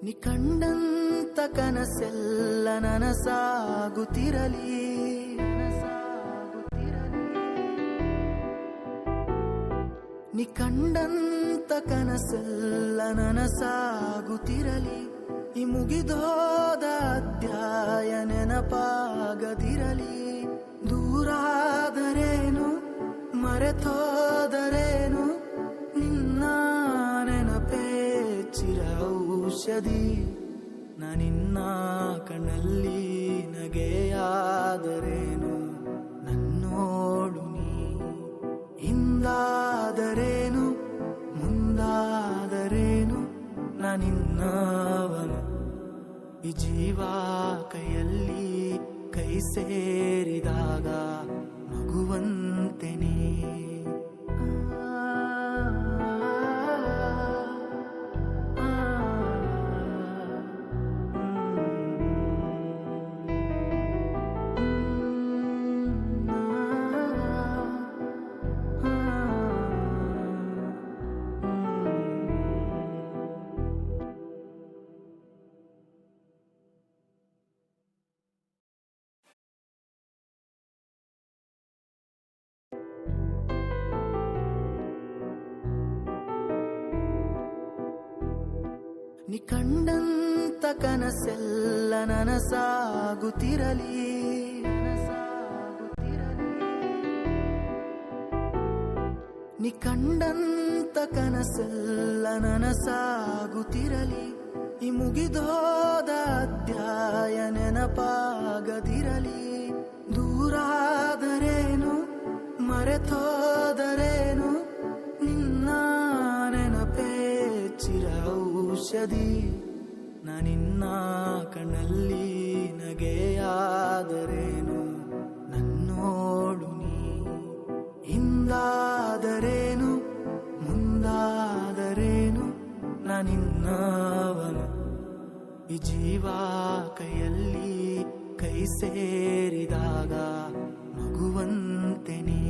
ನೀ ಕಂಡಂತ ಕನಸೆಲ್ಲ ನನಸಾಗುತ್ತಿರಲಿ. ನೀ ಕಂಡಂತ ಕನಸೆಲ್ಲ ನನಸಾಗುತ್ತಿರಲಿ. ಈ ಮುಗಿದೋದ ಅಧ್ಯಾಯ ನೆನಪಾಗದಿರಲಿ. ದೂರಾದರೇನು ಮರೆತೋದರೇನು ನಿನ್ನ ನೆನಪೇ ಚಿರ ಔಷಧಿ. ನಾನಿನ್ನ ಕಣ್ಣಲ್ಲಿ ನಗೆಯಾದರೇನು ನನ್ನೋಡು ನೀ. ಹಿಂದಾದರೇನು ಮುಂದಾದರೇನು ನಾನಿನ್ನವನು. ಈ ಜೀವ ಕೈಯಲ್ಲಿ ಕೈ ಸೇರಿದಾಗ ಮಗುವಂತೆ ನೀ. ನೀ ಕಂಡಂತ ಕನಸೆಲ್ಲ ನನಸಾಗುತ್ತಿರಲಿ. ನೀ ಕಂಡಂತ ಕನಸೆಲ್ಲ ನನಸಾಗುತ್ತಿರಲಿ. ಈ ಮುಗಿದೋದ ಅಧ್ಯಾಯ ನೆನಪಾಗದಿರಲಿ. ದೂರಾದರೇನು ಮರೆತೋದರೇನು ನಿನ್ನ ನೆನಪೇ ಚಿರ ಔಷಧಿ. ನಾನಿನ್ನ ಕಣ್ಣಲ್ಲಿ ನಗೆಯಾದರೇನು ನನ್ನೋಡು ನೀ. ಹಿಂದಾದರೇನು ಮುಂದಾದರೇನು ನಾನಿನ್ನವನು. ಈ ಜೀವ ಕೈಯಲ್ಲಿ ಕೈ ಸೇರಿದಾಗ ಮಗುವಂತೆ ನೀ.